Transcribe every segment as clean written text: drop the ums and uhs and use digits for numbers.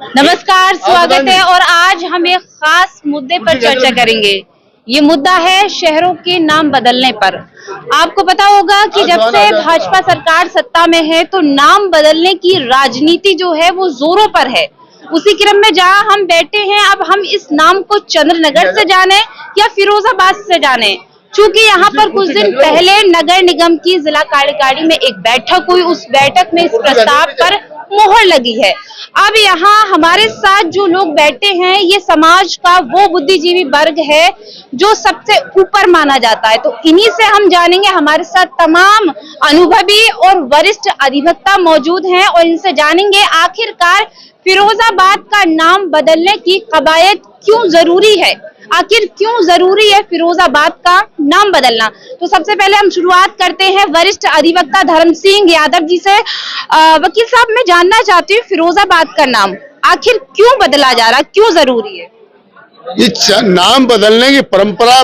नमस्कार, स्वागत है। और आज हम एक खास मुद्दे पर चर्चा करेंगे। ये मुद्दा है शहरों के नाम बदलने पर। आपको पता होगा कि जब से भाजपा सरकार सत्ता में है तो नाम बदलने की राजनीति जो है वो जोरों पर है। उसी क्रम में जहां हम बैठे हैं, अब हम इस नाम को चंद्रनगर से जाने या फिरोजाबाद से जाने, चूंकि यहाँ पर कुछ दिन पहले नगर निगम की जिला कार्यकारिणी में एक बैठक हुई। उस बैठक में इस प्रस्ताव पर मोहर लगी है। अब यहाँ हमारे साथ जो लोग बैठे हैं, ये समाज का वो बुद्धिजीवी वर्ग है जो सबसे ऊपर माना जाता है। तो इन्हीं से हम जानेंगे। हमारे साथ तमाम अनुभवी और वरिष्ठ अधिवक्ता मौजूद हैं और इनसे जानेंगे आखिरकार फिरोजाबाद का नाम बदलने की कवायद क्यों जरूरी है, आखिर क्यों जरूरी है फिरोजाबाद का नाम बदलना। तो सबसे पहले हम शुरुआत करते हैं वरिष्ठ अधिवक्ता धर्म सिंह यादव जी से। वकील साहब, मैं जानना चाहती हूँ फिरोजाबाद का नाम आखिर क्यों बदला जा रहा, क्यों जरूरी है? इस नाम बदलने की परंपरा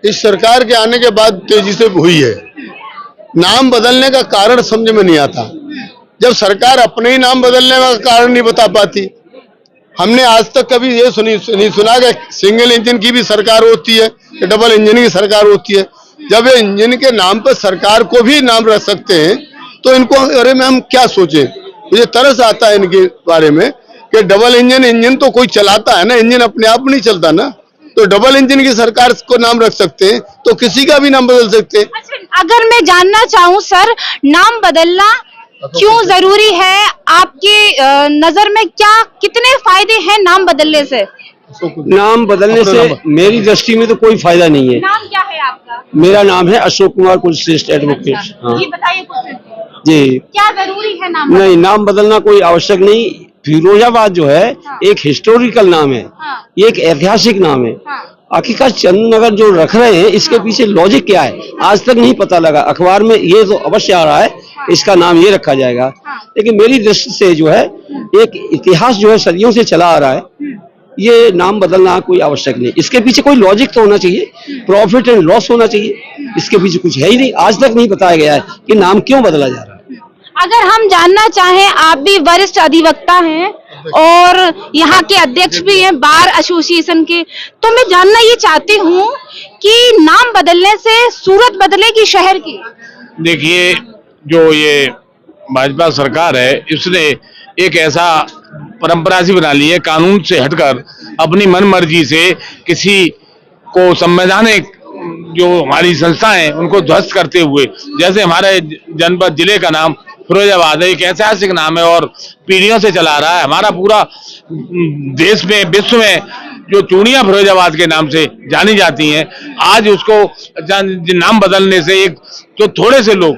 इस सरकार के आने के बाद तेजी से हुई है। नाम बदलने का कारण समझ में नहीं आता, जब सरकार अपने ही नाम बदलने का कारण नहीं बता पाती। हमने आज तक कभी ये नहीं सुना कि सिंगल इंजन की भी सरकार होती है, डबल इंजन की सरकार होती है। जब ये इंजन के नाम पर सरकार को भी नाम रख सकते हैं तो इनको अरे में हम क्या सोचें। मुझे तरस आता है इनके बारे में कि डबल इंजन तो कोई चलाता है ना, इंजन अपने आप नहीं चलता ना। तो डबल इंजन की सरकार को नाम रख सकते हैं तो किसी का भी नाम बदल सकते हैं। अगर मैं जानना चाहूँ सर, नाम बदलना क्यों जरूरी है आपकी नजर में, क्या कितने फायदे हैं नाम बदलने से? नाम बदलने से मेरी दृष्टि में तो कोई फायदा नहीं है। नाम क्या है आपका? मेरा नाम है अशोक कुमार कुलश्रेष्ठ एडवोकेट। हाँ ये बताइए कुछ जी, क्या जरूरी है नाम? नहीं, नाम बदलना कोई आवश्यक नहीं। फिरोजाबाद जो है एक हिस्टोरिकल नाम है, ये एक ऐतिहासिक नाम है। आखिरकार चंद्रनगर जो रख रहे हैं इसके पीछे लॉजिक क्या है आज तक नहीं पता लगा। अखबार में ये तो अवश्य आ रहा है इसका नाम ये रखा जाएगा, लेकिन मेरी दृष्टि से जो है एक इतिहास जो है सदियों से चला आ रहा है, ये नाम बदलना कोई आवश्यक नहीं। इसके पीछे कोई लॉजिक तो होना चाहिए, प्रॉफिट एंड लॉस होना चाहिए। इसके पीछे कुछ है ही नहीं, आज तक नहीं बताया गया है कि नाम क्यों बदला जा रहा है। अगर हम जानना चाहें, आप भी वरिष्ठ अधिवक्ता हैं और यहाँ के अध्यक्ष भी हैं बार एसोसिएशन के, तो मैं जानना ये चाहती हूँ कि नाम बदलने से सूरत बदलेगी शहर की? देखिए, जो ये भाजपा सरकार है इसने एक ऐसा परंपरा सी बना ली है, कानून से हटकर अपनी मन मर्जी से किसी को संवैधानिक जो हमारी संस्थाएं हैं उनको ध्वस्त करते हुए, जैसे हमारे जनपद जिले का नाम फिरोजाबाद है, एक ऐतिहासिक नाम है और पीढ़ियों से चला रहा है। हमारा पूरा देश में, विश्व में जो चूड़ियां फिरोजाबाद के नाम से जानी जाती हैं, आज उसको नाम बदलने से एक जो थोड़े से लोग,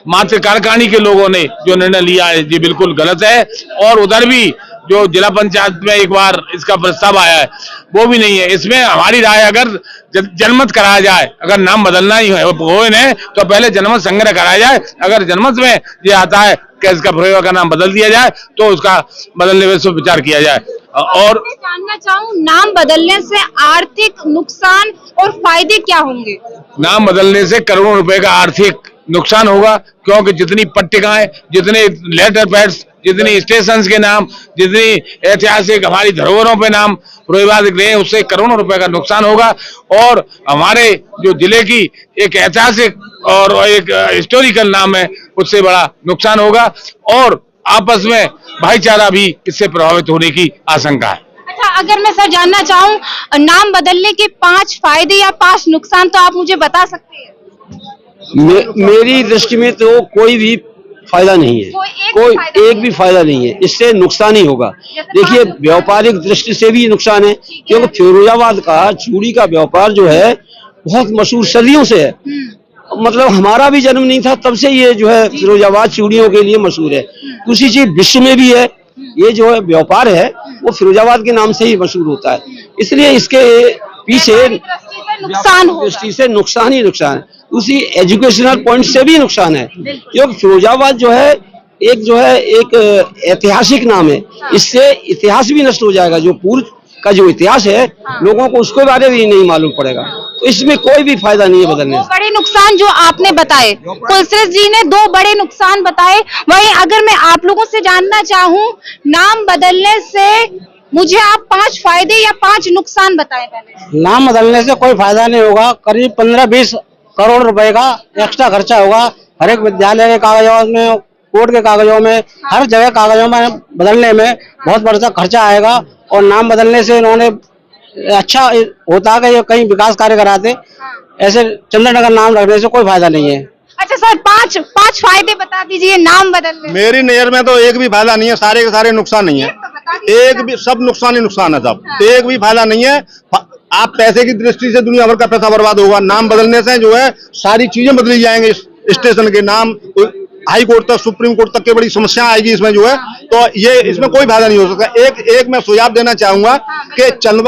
मात्र कार्यकारिणी के लोगों ने जो निर्णय लिया है ये बिल्कुल गलत है। और उधर भी जो जिला पंचायत में एक बार इसका प्रस्ताव आया है वो भी नहीं है। इसमें हमारी राय, अगर जनमत कराया जाए, अगर नाम बदलना ही हो तो पहले जनमत संग्रह कराया जाए। अगर जनमत में ये आता है कि इसका फिरोजाबाद का नाम बदल दिया जाए तो उसका बदलने में विचार किया जाए। और जानना चाहूँ, नाम बदलने से आर्थिक नुकसान और फायदे क्या होंगे? नाम बदलने से करोड़ों रुपए का आर्थिक नुकसान होगा, क्योंकि जितनी पट्टिकाएं, जितने लेटर पैड्स, जितनी स्टेशन के नाम, जितनी ऐतिहासिक हमारी धरोहरों पे नाम फिरोजाबाद गए, उससे करोड़ों रुपए का नुकसान होगा। और हमारे जो जिले की एक ऐतिहासिक और एक हिस्टोरिकल नाम है, उससे बड़ा नुकसान होगा और आपस में भाईचारा भी इससे प्रभावित होने की आशंका है। अच्छा, अगर मैं सर जानना चाहूँ, नाम बदलने के 5 फायदे या 5 नुकसान तो आप मुझे बता सकते हैं? मेरी दृष्टि में तो कोई भी फायदा नहीं है, कोई एक भी फायदा नहीं है। इससे नुकसान ही होगा। देखिए, व्यापारिक दृष्टि से भी नुकसान है, क्योंकि फिरोजाबाद का चूड़ी का व्यापार जो है बहुत मशहूर सदियों से है। मतलब हमारा भी जन्म नहीं था तब से ये जो है फिरोजाबाद चूड़ियों के लिए मशहूर है। दूसरी चीज, विश्व में भी है ये जो है व्यापार है वो फिरोजाबाद के नाम से ही मशहूर होता है। इसलिए इसके पीछे नुकसान दृष्टि से नुकसान ही नुकसान है। उसी एजुकेशनल पॉइंट से भी नुकसान है, क्योंकि फिरोजाबाद जो है एक ऐतिहासिक नाम है। इससे इतिहास भी नष्ट हो जाएगा, जो पूर्व का जो इतिहास है लोगों को उसके बारे में नहीं मालूम पड़ेगा। तो इसमें कोई भी फायदा नहीं है बदलने दो से। बड़े नुकसान जो आपने बताए, कुलश्रेष्ठ जी ने दो बड़े नुकसान बताए, वहीं अगर मैं आप लोगों से जानना चाहूं, नाम बदलने से मुझे आप 5 फायदे या 5 नुकसान बताएं पहले। नाम बदलने से कोई फायदा नहीं होगा। करीब 15-20 करोड़ रुपए का एक्स्ट्रा खर्चा होगा हर एक विद्यालय के कागजों में, कोर्ट के कागजों में, हर जगह कागजों में बदलने में बहुत बड़ा खर्चा आएगा। और नाम बदलने से इन्होंने अच्छा होता है कि ये कहीं विकास कार्य कराते, ऐसे चंद्रनगर नाम रखने से कोई फायदा नहीं है। अच्छा सर, 5 फायदे बता दीजिए नाम बदलने। मेरी नजर में तो एक भी फायदा नहीं है, सारे के सारे नुकसान नहीं है। एक भी, सब नुकसान ही नुकसान है सब। एक भी फायदा नहीं है। आप पैसे की दृष्टि से दुनिया भर का पैसा बर्बाद होगा। नाम बदलने से जो है सारी चीजें बदली जाएंगे, स्टेशन के नाम, हाई कोर्ट तक, सुप्रीम कोर्ट तक के बड़ी समस्या आएगी इसमें जो है। तो ये इसमें कोई फायदा नहीं हो सकता। एक मैं सुझाव देना चाहूंगा कि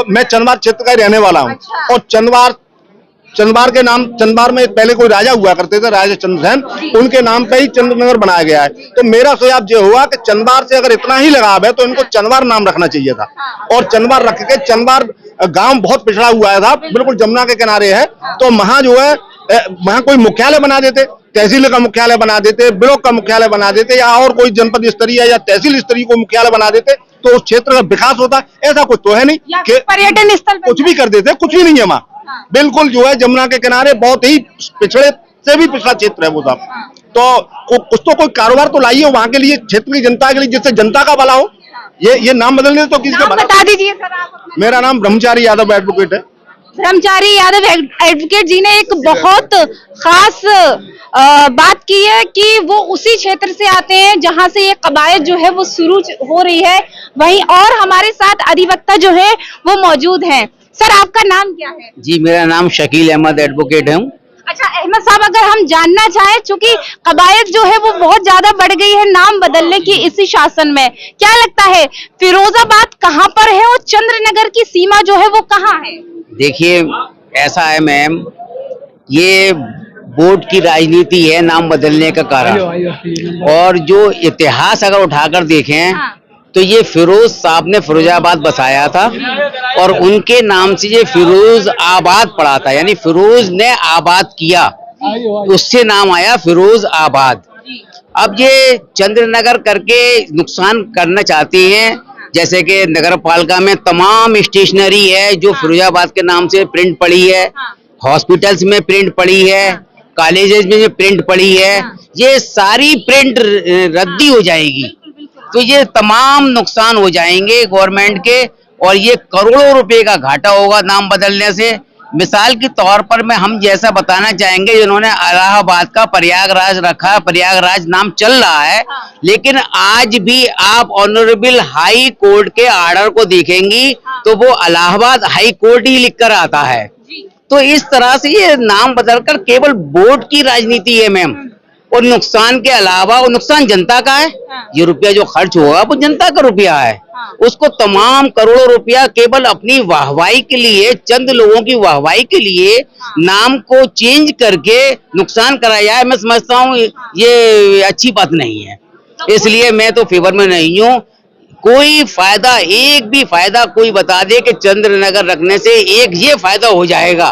मैं चंदवार क्षेत्र का रहने वाला हूँ, और चंदवार के नाम, चंदवार में पहले कोई राजा हुआ करते थे, राजा चंद्रसेन, उनके नाम पे ही चंद्रनगर बनाया गया है। तो मेरा सुझाव ये हुआ कि चंदवार से अगर इतना ही लगाव है तो इनको चंदवार नाम रखना चाहिए था। और चंदवार रख के, चंदवार गांव बहुत पिछड़ा हुआ था, बिल्कुल जमुना के किनारे है, तो वहां जो है वहां कोई मुख्यालय बना देते, तहसील का मुख्यालय बना देते, ब्लॉक का मुख्यालय बना देते, या और कोई जनपद स्तरीय या तहसील स्तरीय को मुख्यालय बना देते, तो उस क्षेत्र का विकास होता। ऐसा कुछ तो है नहीं कि पर्यटन स्थल कुछ भी कर देते, कुछ भी नहीं है वहाँ। बिल्कुल जो है जमुना के किनारे बहुत ही पिछड़े से भी पिछड़ा क्षेत्र है वो सब। तो कुछ तो कोई कारोबार तो लाइए वहाँ के लिए, क्षेत्र की जनता के लिए, जिससे जनता का भला हो। ये नाम बदलने तो किसका भला? बता दीजिए सर आप। मेरा नाम ब्रह्मचारी यादव एडवोकेट है। ब्रह्मचारी यादव एडवोकेट जी ने एक बहुत खास बात की है कि वो उसी क्षेत्र से आते हैं जहां से ये कबायत जो है वो शुरू हो रही है। वहीं और हमारे साथ अधिवक्ता जो है वो मौजूद हैं। सर, आपका नाम क्या है? जी, मेरा नाम शकील अहमद एडवोकेट है। अच्छा अहमद साहब, अगर हम जानना चाहें, चूंकि कबायत जो है वो बहुत ज्यादा बढ़ गई है नाम बदलने की इसी शासन में, क्या लगता है फिरोजाबाद कहाँ पर है और चंद्रनगर की सीमा जो है वो कहाँ है? देखिए, ऐसा है मैम, ये बोर्ड की राजनीति है नाम बदलने का कारण। और जो इतिहास अगर उठाकर देखें तो ये फिरोज साहब ने फिरोजाबाद बसाया था, और उनके नाम से ये फिरोज आबाद पड़ा था, यानी फिरोज ने आबाद किया, उससे नाम आया फिरोज आबाद। अब ये चंद्रनगर करके नुकसान करना चाहते हैं, जैसे कि नगर पालिका में तमाम स्टेशनरी है जो फिरोजाबाद के नाम से प्रिंट पड़ी है, हॉस्पिटल्स में प्रिंट पड़ी है, कॉलेजेस में जो प्रिंट पड़ी है, ये सारी प्रिंट रद्दी हो जाएगी। तो ये तमाम नुकसान हो जाएंगे गवर्नमेंट के, और ये करोड़ों रुपए का घाटा होगा नाम बदलने से। मिसाल के तौर पर मैं हम जैसा बताना चाहेंगे, जिन्होंने इलाहाबाद का प्रयागराज रखा, प्रयागराज नाम चल रहा है, लेकिन आज भी आप ऑनरेबल हाई कोर्ट के ऑर्डर को देखेंगी तो वो इलाहाबाद हाई कोर्ट ही लिखकर आता है। तो इस तरह से ये नाम बदलकर केवल बोर्ड की राजनीति है मैम, और नुकसान के अलावा, और नुकसान जनता का है। ये रुपया जो खर्च होगा वो जनता का रुपया है, उसको तमाम करोड़ों रुपया केवल अपनी वाहवाही के लिए, चंद लोगों की वाहवाही के लिए नाम को चेंज करके नुकसान कराया जाए, मैं समझता हूँ ये अच्छी बात नहीं है। इसलिए मैं तो फेवर में नहीं हूँ। कोई फायदा, एक भी फायदा कोई बता दे कि चंद्रनगर रखने से एक ये फायदा हो जाएगा,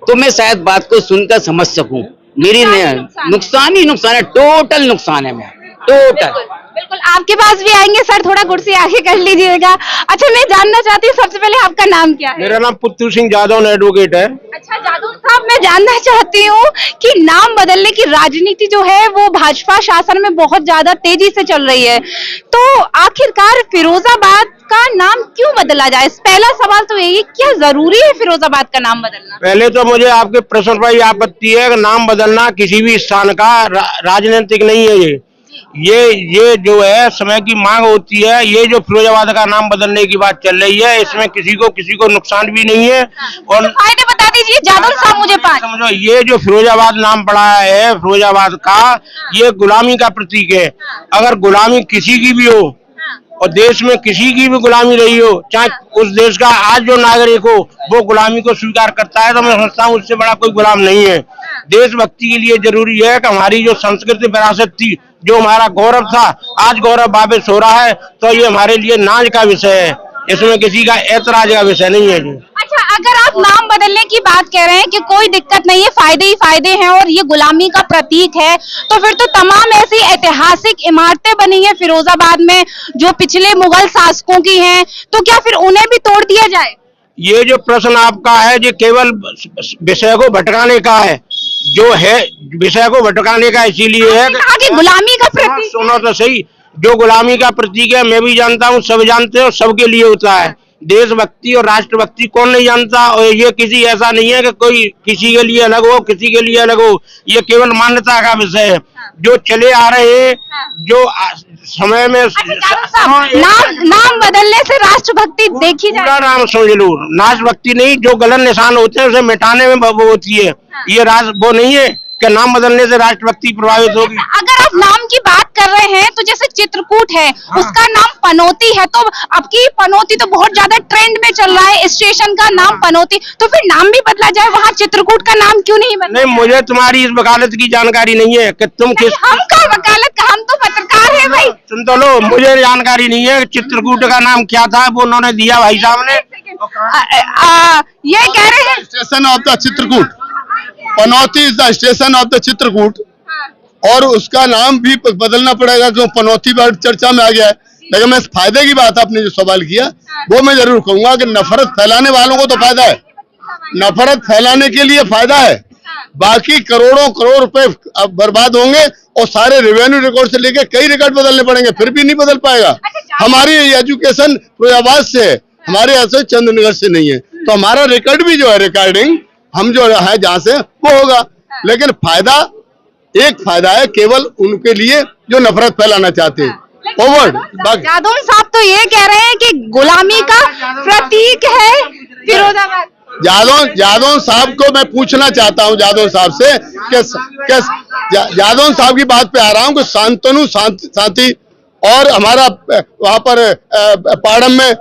तो मैं शायद बात को सुनकर समझ सकूं। मेरी नुकसान ही नुकसान है, टोटल नुकसान है मैम, टोटल। बिल्कुल, आपके पास भी आएंगे सर, थोड़ा कुर्सी आगे कर लीजिएगा। अच्छा, मैं जानना चाहती हूँ सबसे पहले आपका नाम क्या है? मेरा नाम पुत्र सिंह जादव एडवोकेट है। अच्छा जादव साहब, मैं जानना चाहती हूँ कि नाम बदलने की राजनीति जो है वो भाजपा शासन में बहुत ज्यादा तेजी से चल रही है, तो आखिरकार फिरोजाबाद का नाम क्यों बदला जाए? पहला सवाल तो यही, क्या जरूरी है फिरोजाबाद का नाम बदलना? पहले तो मुझे आपके प्रश्न पर ये आपत्ति है कि नाम बदलना किसी भी स्थान का राजनीतिक नहीं है। ये जो है समय की मांग होती है। ये जो फिरोजाबाद का नाम बदलने की बात चल रही है, इसमें किसी को नुकसान भी नहीं है। और तो फायदे बता दीजिए जादव साहब मुझे। समझो, ये जो फिरोजाबाद नाम पड़ा है फिरोजाबाद का, ये गुलामी का प्रतीक है। अगर गुलामी किसी की भी हो, और देश में किसी की भी गुलामी रही हो, चाहे उस देश का आज जो नागरिक हो वो गुलामी को स्वीकार करता है, तो मैं समझता हूँ उससे बड़ा कोई गुलाम नहीं है। देशभक्ति के लिए जरूरी है कि हमारी जो संस्कृति विरासत थी, जो हमारा गौरव था, आज गौरव वापस हो रहा है, तो ये हमारे लिए नाज का विषय है, इसमें किसी का ऐतराज का विषय नहीं है जी। अच्छा, अगर आप नाम बदलने की बात कह रहे हैं कि कोई दिक्कत नहीं है, फायदे ही फायदे हैं और ये गुलामी का प्रतीक है, तो फिर तो तमाम ऐसी ऐतिहासिक इमारतें बनी है फिरोजाबाद में जो पिछले मुगल शासकों की हैं, तो क्या फिर उन्हें भी तोड़ दिया जाए? ये जो प्रश्न आपका है ये केवल विषय को भटकाने का है, जो है विषय को भटकाने का इसीलिए है कि गुलामी का प्रतीक। सुनो तो सही, जो गुलामी का प्रतीक है मैं भी जानता हूँ, सब जानते हो, सबके लिए होता है। देशभक्ति और राष्ट्रभक्ति कौन नहीं जानता, और ये किसी ऐसा नहीं है कि कोई किसी के लिए अलग हो किसी के लिए अलग हो, ये केवल मान्यता का विषय है जो चले आ रहे हैं, जो समय में नाम बदलने से राष्ट्रभक्ति देखी जाए। पूरा नाम समझ लो, राष्ट्रभक्ति नहीं, जो गलत निशान होते हैं उसे मिटाने में वो होती है, ये वो नहीं है कि नाम बदलने से राष्ट्रभक्ति प्रभावित होगी। अगर आप नाम की बात कर रहे हैं तो जैसे चित्रकूट है, उसका नाम पनौती है, तो अब की पनौती तो बहुत ज्यादा ट्रेंड में चल रहा है, स्टेशन का नाम पनौती, तो फिर नाम भी बदला जाए, वहाँ चित्रकूट का नाम क्यों नहीं बदला? नहीं, मुझे तुम्हारी इस वकालत की जानकारी नहीं है कि तुम किस, हम का वकालत का, हम तो पत्रकार है भाई। सुन तो लो, मुझे जानकारी नहीं है चित्रकूट का नाम क्या था, वो उन्होंने दिया भाई साहब ने। ये कह रहे हैं station of the Chitrakoot, Panauti is the station of the Chitrakoot, और उसका नाम भी बदलना पड़ेगा क्यों पनौती वर्ड चर्चा में आ गया है। लेकिन मैं फायदे की बात आपने जो सवाल किया वो मैं जरूर कहूंगा कि नफरत फैलाने वालों को तो फायदा है, नफरत फैलाने के लिए फायदा है, बाकी करोड़ों करोड़ रुपए बर्बाद होंगे और सारे रेवेन्यू रिकॉर्ड से लेके कई रिकॉर्ड बदलने पड़ेंगे, फिर भी नहीं बदल पाएगा। हमारी एजुकेशन फिरोजाबाद से है, हमारे ऐसे चंद्रनगर से नहीं है, तो हमारा रिकॉर्ड भी जो है रिकॉर्डिंग हम जो है जहाँ से वो होगा। लेकिन फायदा एक फायदा है केवल उनके लिए जो नफरत फैलाना चाहते हैं। जादौन साहब तो ये कह रहे हैं कि गुलामी का प्रतीक है फिरोजाबाद। जादौन साहब को मैं पूछना चाहता हूं जादौन साहब से कि जादौन साहब की बात पे आ रहा हूं कि शांतनु शांति और हमारा वहां पर पाड़म में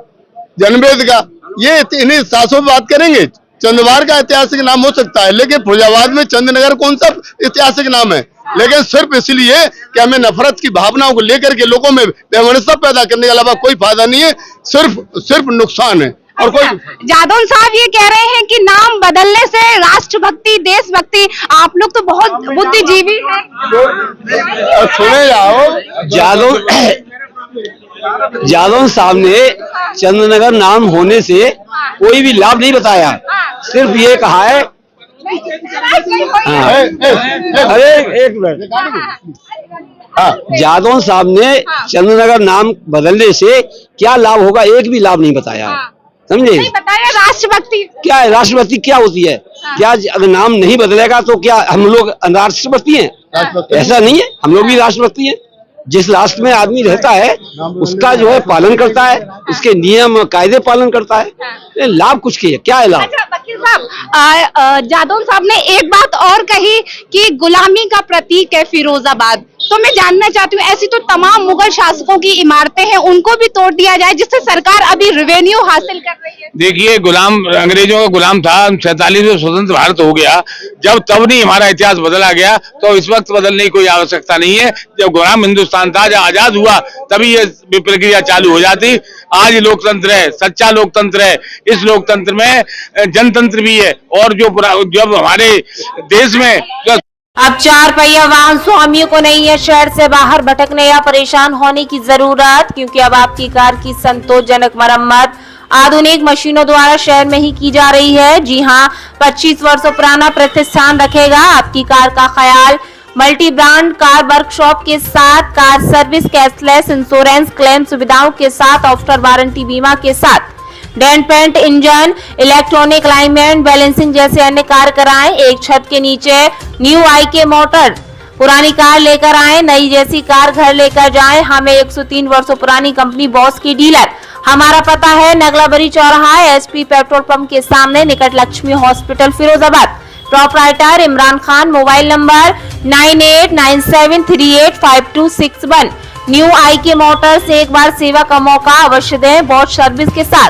जनवेद का, ये इन्हीं सासों बात करेंगे। चंदवार का ऐतिहासिक नाम हो सकता है, लेकिन फिरोजाबाद में चंद्रनगर कौन सा ऐतिहासिक नाम है? लेकिन सिर्फ इसलिए कि हमें नफरत की भावनाओं को लेकर के लोगों में वैमनस्यता पैदा करने के अलावा कोई फायदा नहीं है, सिर्फ नुकसान है और कोई। जादौन साहब ये कह रहे हैं कि नाम बदलने से राष्ट्रभक्ति देशभक्ति, आप लोग तो बहुत बुद्धिजीवी हैं। सुने जाओ, जादौन साहब ने चंद्रनगर नाम होने से कोई भी लाभ नहीं बताया, सिर्फ ये कहा है। अरे एक मिनट, जादौन साहब ने चंद्रनगर नाम बदलने से क्या लाभ होगा एक भी लाभ नहीं बताया, समझे? नहीं बताया राष्ट्रभक्ति क्या है, राष्ट्रभक्ति क्या होती है? क्या अगर नाम नहीं बदलेगा तो क्या हम लोग राष्ट्रभक्ति हैं? ऐसा नहीं है, हम लोग भी राष्ट्रभक्ति हैं। जिस राष्ट्र में आदमी रहता है उसका जो है पालन करता है, उसके नियम कायदे पालन करता है। लाभ कुछ की है, क्या है लाभ? अच्छा वकील साहब, जादौन साहब ने एक बात और कही कि गुलामी का प्रतीक है फिरोजाबाद, तो मैं जानना चाहती हूँ ऐसी तो तमाम मुगल शासकों की इमारतें हैं, उनको भी तोड़ दिया जाए जिससे सरकार अभी रेवेन्यू हासिल कर रही है। देखिए, गुलाम अंग्रेजों का गुलाम था, 47 में स्वतंत्र भारत हो गया, जब तब नहीं हमारा इतिहास बदला गया, तो इस वक्त बदलने की कोई आवश्यकता नहीं है। जब गुलाम हिंदुस्तान था, जब आजाद हुआ तभी ये प्रक्रिया चालू हो जाती। आज लोकतंत्र है, सच्चा लोकतंत्र है, इस लोकतंत्र में जनतंत्र भी है, और जब हमारे देश में अब 4 पहिया वाहन स्वामियों को नहीं है शहर से बाहर भटकने या परेशान होने की जरूरत, क्योंकि अब आपकी कार की संतोषजनक मरम्मत आधुनिक मशीनों द्वारा शहर में ही की जा रही है। जी हां, 25 वर्षों पुराना प्रतिष्ठान रखेगा आपकी कार का ख्याल। मल्टी ब्रांड कार वर्कशॉप के साथ car service, cashless insurance, claim सुविधाओं के साथ, आफ्टर वारंटी बीमा के साथ, dent paint, engine, electronic alignment, balancing जैसे अन्य कार्य कराएं एक छत के नीचे। न्यू IK मोटर, पुरानी कार लेकर आएं, नई जैसी कार घर लेकर जाएं। हमें 103 वर्षों पुरानी कंपनी बॉस की डीलर। हमारा पता है नगलाबरी चौराहा, SP पेट्रोल पंप के सामने, निकट Lakshmi hospital Firozabad. Proprietor Imran Khan. Mobile number 9897385261। New IK motor से एक बार सेवा का मौका अवश्य दें, बॉस सर्विस के साथ।